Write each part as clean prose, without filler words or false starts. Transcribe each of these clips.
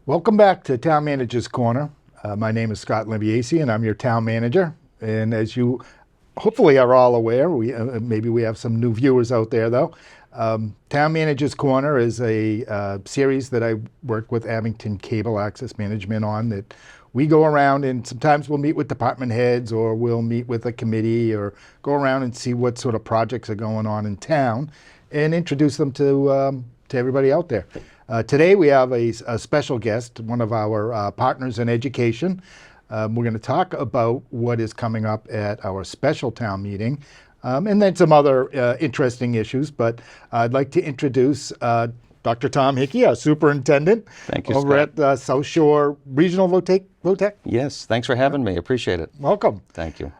Welcome back to Town Manager's Corner. My name is Scott Lambiase, and I'm your town manager. And as you hopefully are all aware, maybe we have some new viewers out there though. Town Manager's Corner is a series that I work with Abington Cable Access Management on, that we go around and sometimes we'll meet with department heads, or we'll meet with a committee, or go around and see what sort of projects are going on in town and introduce them to everybody out there. Today we have a special guest, one of our partners in education. We're going to talk about what is coming up at our special town meeting, and then some other interesting issues. But I'd like to introduce Dr. Tom Hickey, our superintendent. Thank you, over Scott. at South Shore Regional VOTEC. Yes, thanks for having me. Appreciate it. Welcome. Thank you.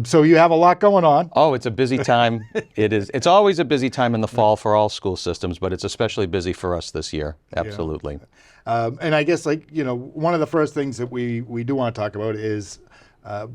So you have a lot going on. Oh, it's a busy time. It is. It's always a busy time in the fall for all school systems, but it's especially busy for us this year. Absolutely. And I guess, one of the first things that we do want to talk about is,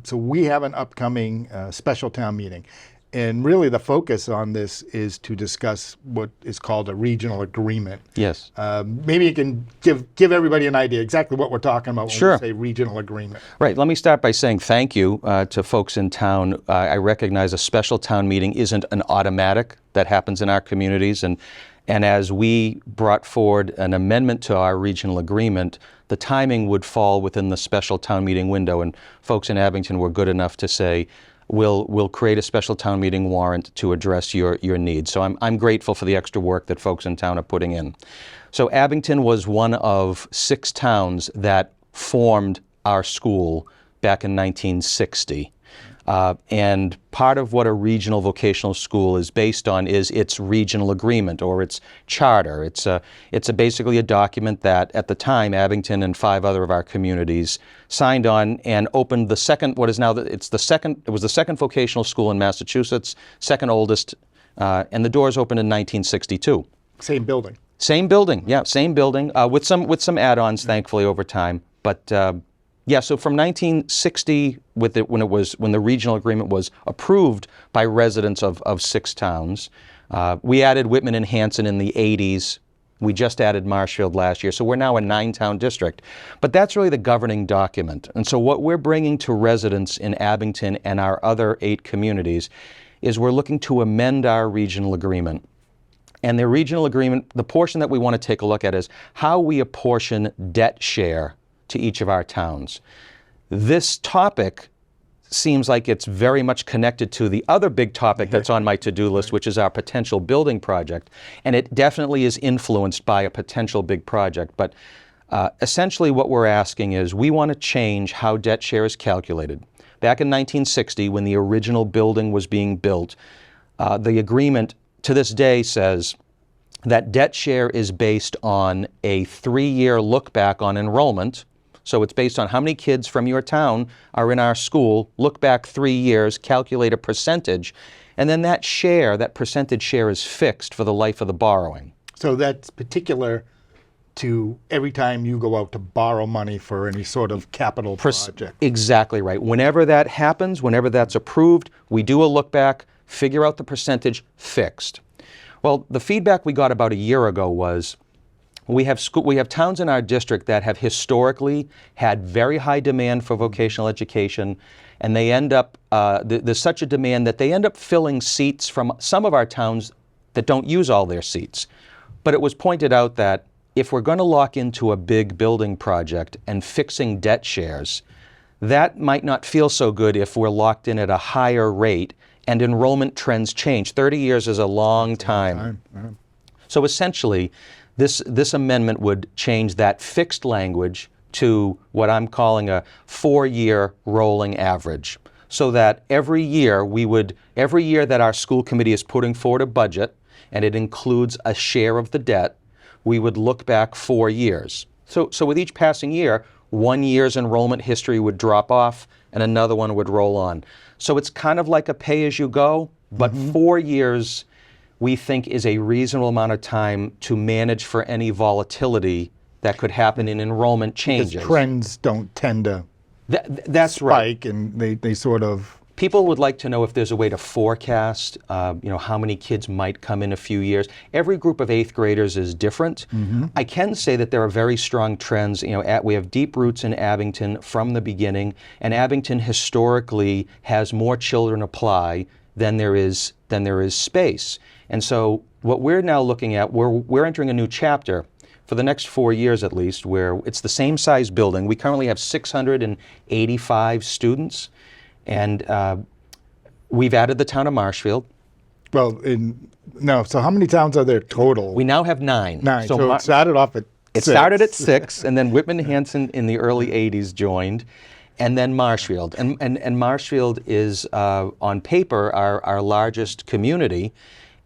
so we have an upcoming special town meeting. And really the focus on this is to discuss what is called a regional agreement. Yes. Maybe you can give everybody an idea exactly what we're talking about when Sure. we say regional agreement. Right. Let me start by saying thank you to folks in town. I recognize a special town meeting isn't an automatic that happens in our communities. And as we brought forward an amendment to our regional agreement, the timing would fall within the special town meeting window. And folks in Abington were good enough to say, we'll create a special town meeting warrant to address your needs. So I'm grateful for the extra work that folks in town are putting in. So Abington was one of 6 towns that formed our school back in 1960. And part of what a regional vocational school is based on is its regional agreement, or its charter. It's basically a document that at the time Abington and 5 other of our communities signed on and opened the second, it was the second vocational school in Massachusetts, second oldest, and the doors opened in 1962. Same building. Same building, yeah, same building, with some add-ons, thankfully, over time. But yeah, so from 1960, when the regional agreement was approved by residents of 6 towns, we added Whitman and Hanson in the 80s. We just added Marshfield last year, so we're now a 9-town district. But that's really the governing document. And so what we're bringing to residents in Abington and our other 8 communities is we're looking to amend our regional agreement. And the regional agreement, the portion that we want to take a look at is how we apportion debt share to each of our towns. This topic seems like it's very much connected to the other big topic that's on my to-do list, which is our potential building project. And it definitely is influenced by a potential big project. But essentially what we're asking is we want to change how debt share is calculated. Back in 1960, when the original building was being built, the agreement to this day says that debt share is based on a 3-year look back on enrollment. So it's based on how many kids from your town are in our school, look back 3 years, calculate a percentage, and then that percentage share is fixed for the life of the borrowing. So that's particular to every time you go out to borrow money for any sort of capital project. Exactly right. Whenever that happens, whenever that's approved, we do a look back, figure out the percentage, fixed. Well, the feedback we got about a year ago was, we have towns in our district that have historically had very high demand for vocational education, and they end up, there's such a demand that they end up filling seats from some of our towns that don't use all their seats. But it was pointed out that if we're going to lock into a big building project and fixing debt shares, that might not feel so good if we're locked in at a higher rate and enrollment trends change. 30 years is a long time. So essentially, this amendment would change that fixed language to what I'm calling a 4-year rolling average, so that every year that our school committee is putting forward a budget, and it includes a share of the debt, we would look back 4 years. So with each passing year, 1 year's enrollment history would drop off and another one would roll on. So it's kind of like a pay-as-you-go, but 4 years we think is a reasonable amount of time to manage for any volatility that could happen in enrollment changes. Because trends don't tend to that's spike, and they sort of People would like to know if there's a way to forecast, how many kids might come in a few years. Every group of 8th graders is different. I can say that there are very strong trends. We have deep roots in Abington from the beginning, and Abington historically has more children apply than there is space. And so what we're now looking at, we're entering a new chapter for the next 4 years at least, where it's the same size building. We currently have 685 students. And we've added the town of Marshfield. Well, so how many towns are there total? We now have 9. 9. So it started off at 6. It started at 6, and then Whitman Hanson in the early 80s joined, and then Marshfield. And Marshfield is, on paper, our largest community,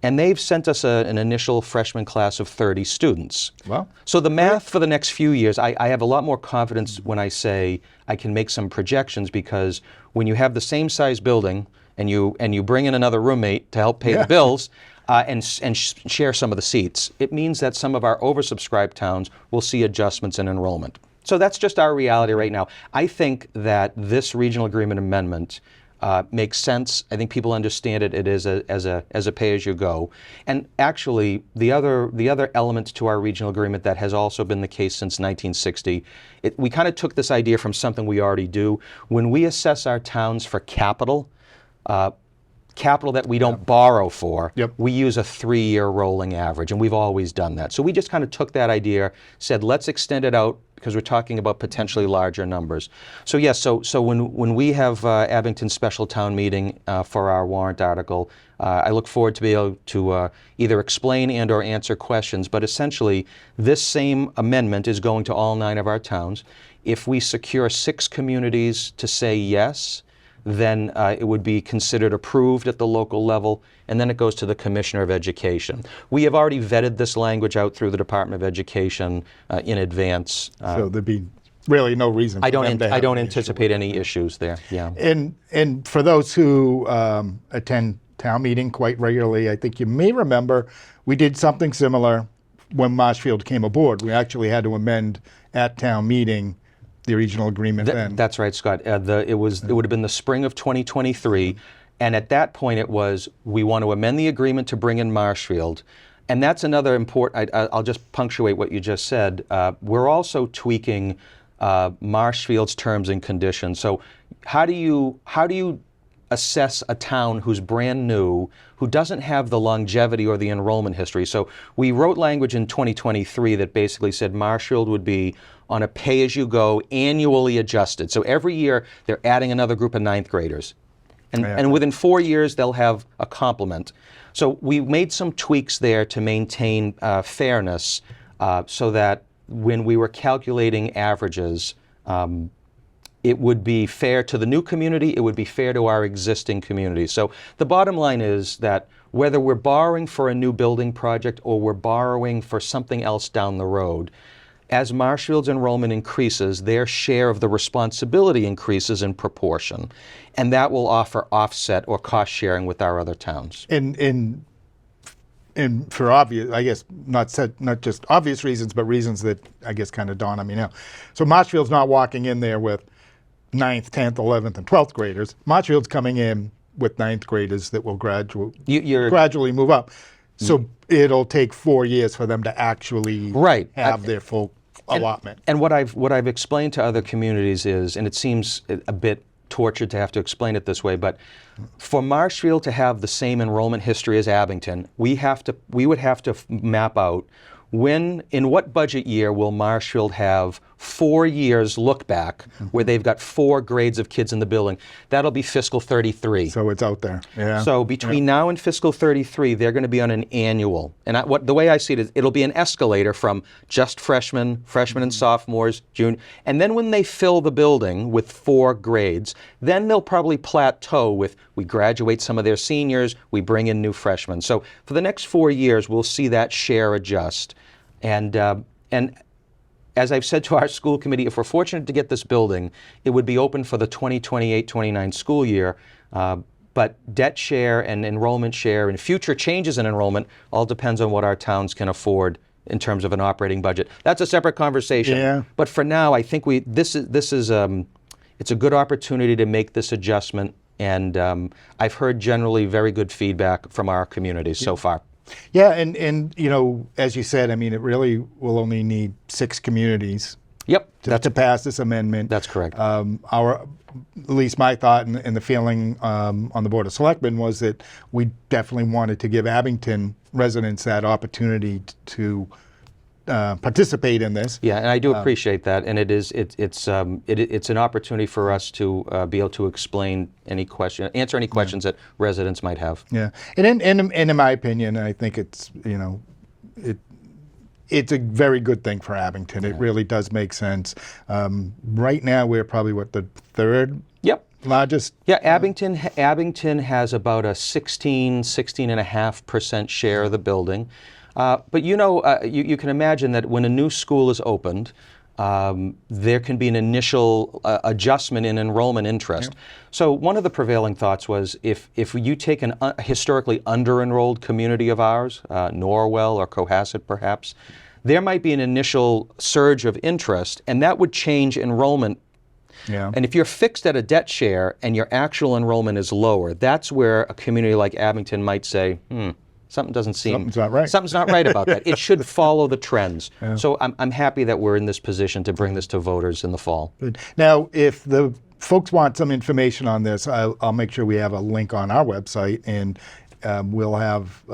and they've sent us an initial freshman class of 30 students. Well, so the math for the next few years, I have a lot more confidence when I say I can make some projections, because when you have the same size building and you bring in another roommate to help pay the bills and share some of the seats, it means that some of our oversubscribed towns will see adjustments in enrollment. So that's just our reality right now. I think that this regional agreement amendment makes sense. I think people understand it. It is as a pay-as-you-go. And actually, the other element to our regional agreement that has also been the case since 1960, we kind of took this idea from something we already do. When we assess our towns for capital that we don't borrow for, we use a 3-year rolling average, and we've always done that. So we just kind of took that idea, said, let's extend it out, because we're talking about potentially larger numbers. So yes, so when we have Abington special town meeting for our warrant article, I look forward to be able to either explain and or answer questions, but essentially this same amendment is going to all 9 of our towns. If we secure 6 communities to say yes, then it would be considered approved at the local level, and then it goes to the Commissioner of Education. We have already vetted this language out through the Department of Education in advance. So there'd be really no reason for them to have I don't an anticipate any issues there. Yeah. And for those who attend town meeting quite regularly, I think you may remember we did something similar when Marshfield came aboard. We actually had to amend at town meeting the regional agreement then. That's right, Scott. It would have been the spring of 2023, and at that point it was, we want to amend the agreement to bring in Marshfield. And that's another important, I'll just punctuate what you just said. We're also tweaking Marshfield's terms and conditions. So how do you assess a town who's brand new, who doesn't have the longevity or the enrollment history? So we wrote language in 2023 that basically said Marshfield would be on a pay-as-you-go, annually adjusted. So every year they're adding another group of 9th graders. And within 4 years they'll have a complement. So we made some tweaks there to maintain fairness, so that when we were calculating averages, it would be fair to the new community, it would be fair to our existing community. So the bottom line is that whether we're borrowing for a new building project or we're borrowing for something else down the road, as Marshfield's enrollment increases, their share of the responsibility increases in proportion, and that will offer offset or cost sharing with our other towns. And for obvious, I guess, not just obvious reasons, but reasons that I guess kind of dawn on me now. So Marshfield's not walking in there with 9th, 10th, 11th, and 12th graders. Marshfield's coming in with 9th graders that will gradually move up. So it'll take 4 years for them to actually have their full allotment. And what I've explained to other communities is, and it seems a bit tortured to have to explain it this way, but for Marshfield to have the same enrollment history as Abington, we would have to map out in what budget year will Marshfield have 4 years look back where they've got 4 grades of kids in the building. That'll be fiscal 33. So it's out there. Yeah. So between now and fiscal 33, they're going to be on an annual. And the way I see it is, it'll be an escalator from just freshmen and sophomores, junior, and then when they fill the building with 4 grades, then they'll probably plateau with, we graduate some of their seniors, we bring in new freshmen. So for the next 4 years, we'll see that share adjust. And as I've said to our school committee, if we're fortunate to get this building, it would be open for the 2028-29 school year. But debt share and enrollment share and future changes in enrollment all depends on what our towns can afford in terms of an operating budget. That's a separate conversation. Yeah. But for now, I think it's a good opportunity to make this adjustment And I've heard generally very good feedback from our communities so far. Yeah, and you know, as you said, I mean, it really will only need 6 communities Yep, to pass this amendment. that's correct. At least my thought and the feeling on the Board of Selectmen was that we definitely wanted to give Abington residents that opportunity to participate in this. Yeah, and I do appreciate that, and it's an opportunity for us to be able to explain answer any questions that residents might have. Yeah, and in my opinion, I think it's, you know, it's a very good thing for Abington. It really does make sense. Right now, we're probably the 3rd Yep. largest. Yeah, Abington has about a 16.5% share of the building. But you know, you can imagine that when a new school is opened, there can be an initial adjustment in enrollment interest. Yeah. So one of the prevailing thoughts was if you take a historically under-enrolled community of ours, Norwell or Cohasset perhaps, there might be an initial surge of interest, and that would change enrollment. Yeah. And if you're fixed at a debt share and your actual enrollment is lower, that's where a community like Abington might say, something doesn't seem... Something's not right. Something's not right about that. It should follow the trends. Yeah. So I'm happy that we're in this position to bring this to voters in the fall. Good. Now, if the folks want some information on this, I'll make sure we have a link on our website, and we'll have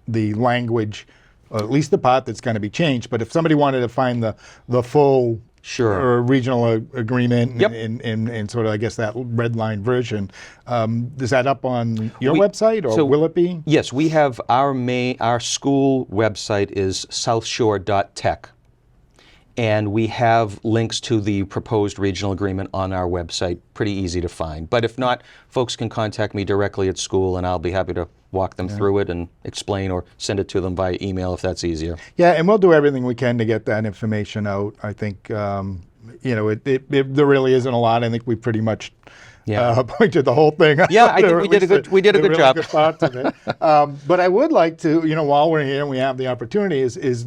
the language, or at least the part that's going to be changed. But if somebody wanted to find the full or regional agreement and sort of, I guess, that red line version, is that up on your website, or will it be? Yes, we have our school website is southshore.tech. And we have links to the proposed regional agreement on our website, pretty easy to find. But if not, folks can contact me directly at school, and I'll be happy to walk them through it and explain, or send it to them via email if that's easier. Yeah, and we'll do everything we can to get that information out. I think, you know, there really isn't a lot. I think we pretty much pointed the whole thing out. Yeah, I think we did a good job. Good parts of it. But I would like to, you know, while we're here and we have the opportunity, is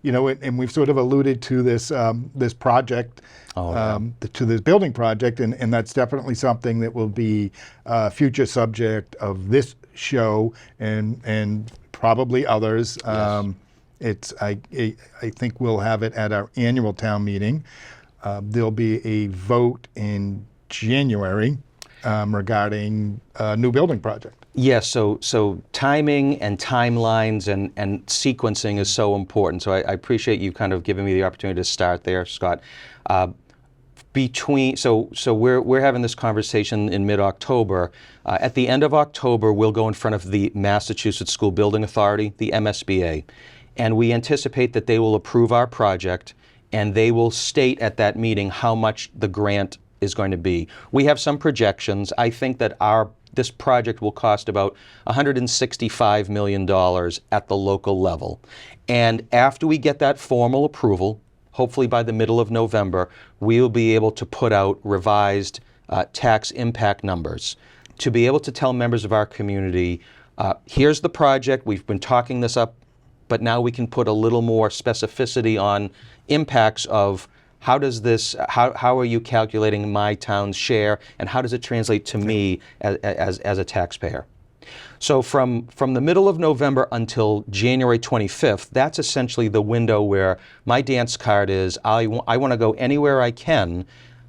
you know, and we've sort of alluded to this this project, to this building project, and that's definitely something that will be a future subject of this show and probably others. Yes. I think we'll have it at our annual town meeting. There'll be a vote in January regarding a new building project. Yes, so timing and timelines and sequencing is so important. So I appreciate you kind of giving me the opportunity to start there, Scott. So we're having this conversation in mid-October. At the end of October, we'll go in front of the Massachusetts School Building Authority, the MSBA, and we anticipate that they will approve our project, and they will state at that meeting how much the grant is going to be. We have some projections. I think that this project will cost about $165 million at the local level. And after we get that formal approval, hopefully by the middle of November, we will be able to put out revised tax impact numbers to be able to tell members of our community, here's the project, we've been talking this up, but now we can put a little more specificity on impacts of how are you calculating my town's share, and how does it translate to me as a taxpayer? So from the middle of November until January 25th, that's essentially the window where my dance card is, I want to go anywhere I can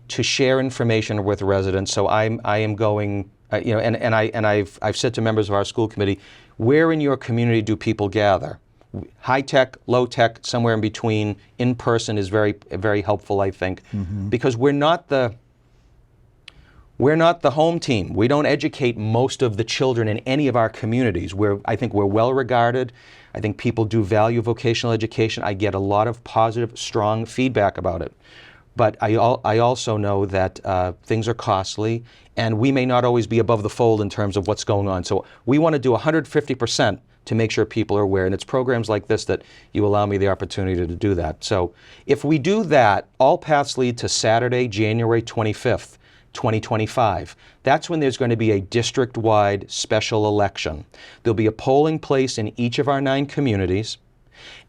to share information with residents. So I am going, you know, and I've said to members of our school committee, where in your community do people gather? High tech, low tech, somewhere in between. In person is very, very helpful, I think, because we're not the home team. We don't educate most of the children in any of our communities. I think we're well regarded. I think people do value vocational education. I get a lot of positive, strong feedback about it. But I also know that things are costly, and we may not always be above the fold in terms of what's going on. So we want to do 150% to make sure people are aware. And it's programs like this that you allow me the opportunity to do that. So if we do that, all paths lead to Saturday, January 25th, 2025. That's when there's going to be a district-wide special election. There'll be a polling place in each of our 9 communities,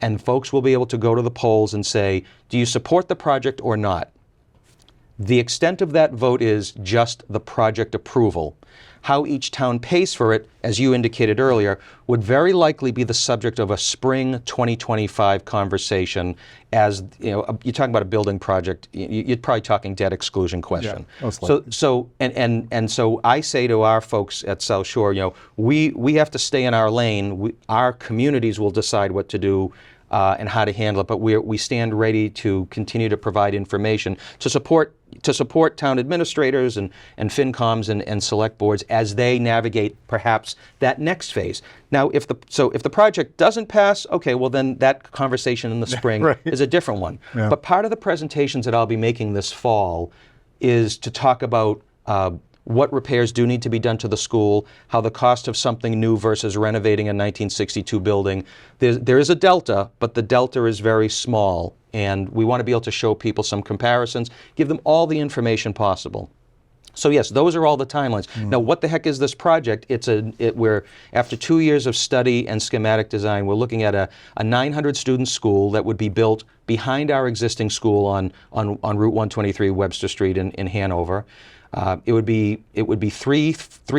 and folks will be able to go to the polls and say, do you support the project or not? The extent of that vote is just the project approval. How each town pays for it, as you indicated earlier, would very likely be the subject of a spring 2025 conversation. As you know, you're talking about a building project, you're probably talking debt exclusion question. Yeah, most likely. So I say to our folks at South Shore, we have to stay in our lane. Our communities will decide what to do and how to handle it, but we stand ready to continue to provide information to support town administrators and FinComs and select boards as they navigate perhaps that next phase. Now, if the project doesn't pass, okay, well then that conversation in the spring right. is a different one. Yeah. But part of the presentations that I'll be making this fall is to talk about what repairs do need to be done to the school, how the cost of something new versus renovating a 1962 building. There is a delta, but the delta is very small, and we want to be able to show people some comparisons, give them all the information possible. So yes, those are all the timelines. Now, what the heck is this project? We're after 2 years of study and schematic design, we're looking at a 900-student school that would be built behind our existing school on Route 123 Webster Street in Hanover. It would be three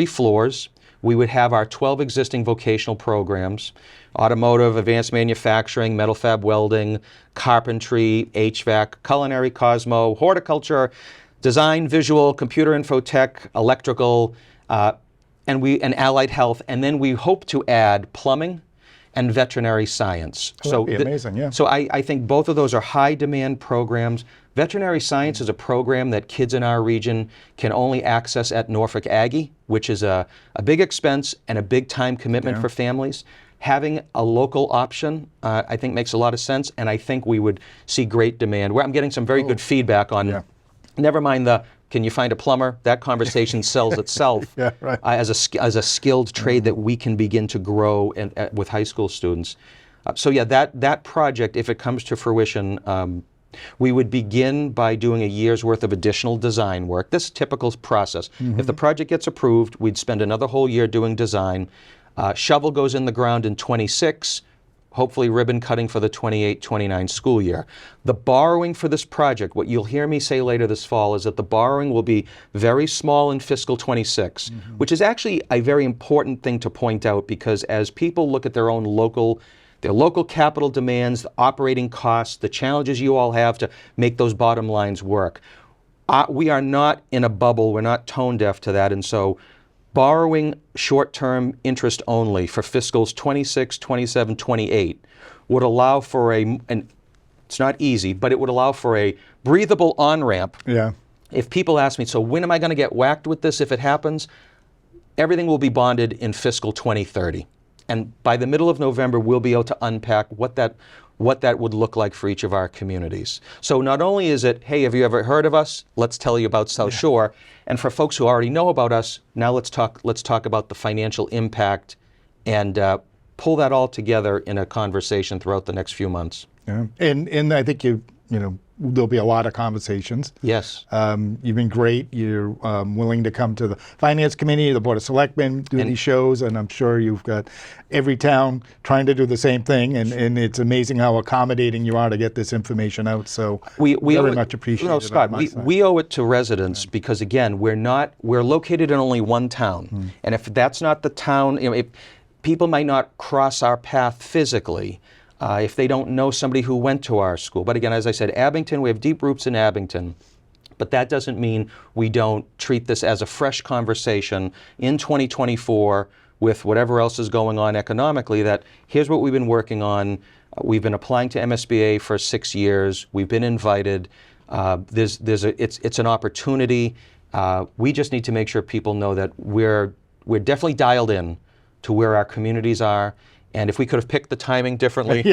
floors. We would have our 12 existing vocational programs: automotive, advanced manufacturing, metal fab welding, carpentry, HVAC, culinary, Cosmo, horticulture, design, visual, computer infotech, electrical, and allied health. And then we hope to add plumbing and veterinary science. That'd be amazing, yeah. So I think both of those are high demand programs. Veterinary science is a program that kids in our region can only access at Norfolk Aggie, which is a big expense and a big time commitment for families. Having a local option, I think, makes a lot of sense, and I think we would see great demand. I'm getting some very good feedback on, never mind can you find a plumber? That conversation sells itself Yeah, right. as a skilled trade that we can begin to grow with high school students. So yeah, that project, if it comes to fruition, we would begin by doing a year's worth of additional design work. This typical process. If the project gets approved, we'd spend another whole year doing design. Shovel goes in the ground in 26, hopefully ribbon cutting for the 28-29 school year. The borrowing for this project, what you'll hear me say later this fall, is that the borrowing will be very small in fiscal 26, which is actually a very important thing to point out, because as people look at their local capital demands, the operating costs, the challenges you all have to make those bottom lines work. We are not in a bubble. We're not tone deaf to that. And so borrowing short-term interest only for fiscals 26, 27, 28 would allow for and it's not easy, but it would allow for a breathable on-ramp. Yeah. If people ask me, so when am I going to get whacked with this if it happens? Everything will be bonded in fiscal 2030. And by the middle of November, we'll be able to unpack what that would look like for each of our communities. So not only is it, hey, have you ever heard of us? Let's tell you about South Shore. And for folks who already know about us, now let's talk about the financial impact and pull that all together in a conversation throughout the next few months. Yeah. And I think there'll be a lot of conversations. Yes. You've been great. You're willing to come to the Finance Committee, the Board of Selectmen, do these shows, and I'm sure you've got every town trying to do the same thing, and it's amazing how accommodating you are to get this information out. So we very much appreciate it. Scott, we owe it to residents because, again, we're located in only one town. And if that's not the town, if people might not cross our path physically, if they don't know somebody who went to our school. But again, as I said, Abington, we have deep roots in Abington. But that doesn't mean we don't treat this as a fresh conversation in 2024 with whatever else is going on economically, that here's what we've been working on. We've been applying to MSBA for 6 years. We've been invited. It's an opportunity. We just need to make sure people know that we're definitely dialed in to where our communities are. And if we could have picked the timing differently,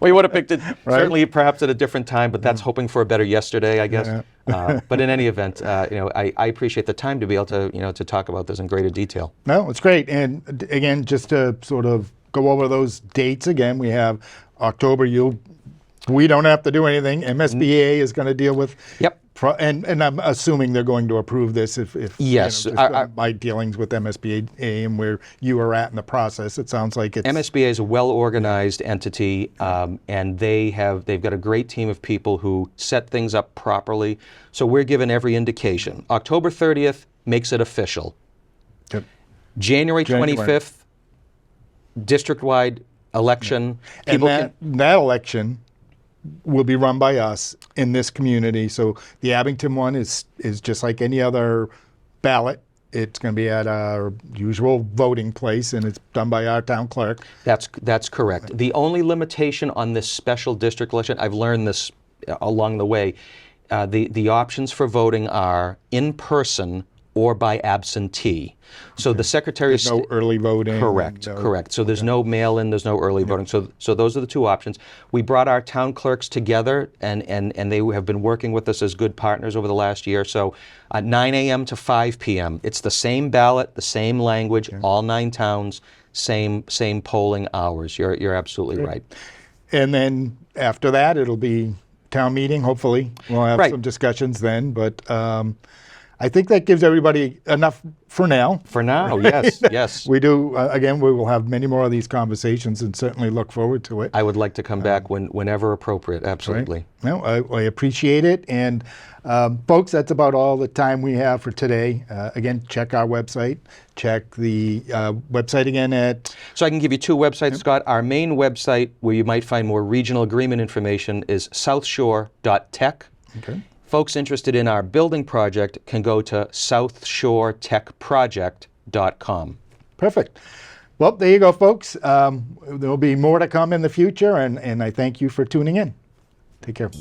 we would have picked it certainly perhaps at a different time, but that's hoping for a better yesterday, I guess. But in any event, I appreciate the time to be able to, to talk about this in greater detail. No, it's great. And again, just to sort of go over those dates again, we have October, we don't have to do anything. MSBA is going to deal with And I'm assuming they're going to approve this if Yes, just my dealings with MSBA and where you are at in the process, it sounds like it's MSBA is a well-organized entity, and they've got a great team of people who set things up properly. So we're given every indication. October 30th makes it official. Yep. January 25th, district-wide election. And that election will be run by us in this community. So the Abington one is just like any other ballot. It's going to be at our usual voting place, and it's done by our town clerk. That's correct. The only limitation on this special district election, I've learned this along the way, the options for voting are in person or by absentee. So the Secretary of There's no early voting. Correct. So there's no mail-in, there's no early voting. So those are the two options. We brought our town clerks together, and they have been working with us as good partners over the last year. So 9 a.m. to 5 p.m. It's the same ballot, the same language, all 9 towns, same polling hours. You're absolutely right. And then after that, it'll be town meeting, hopefully. We'll have some discussions then, but I think that gives everybody enough for now. For now, yes. We do, again, we will have many more of these conversations and certainly look forward to it. I would like to come back whenever appropriate, absolutely. Right. No, I appreciate it. And folks, that's about all the time we have for today. Again, check our website. Check the website again at... So I can give you 2 websites, Scott. Our main website, where you might find more regional agreement information, is southshore.tech. Okay. Folks interested in our building project can go to southshoretechproject.com. Perfect. Well, there you go, folks. There will be more to come in the future, and I thank you for tuning in. Take care.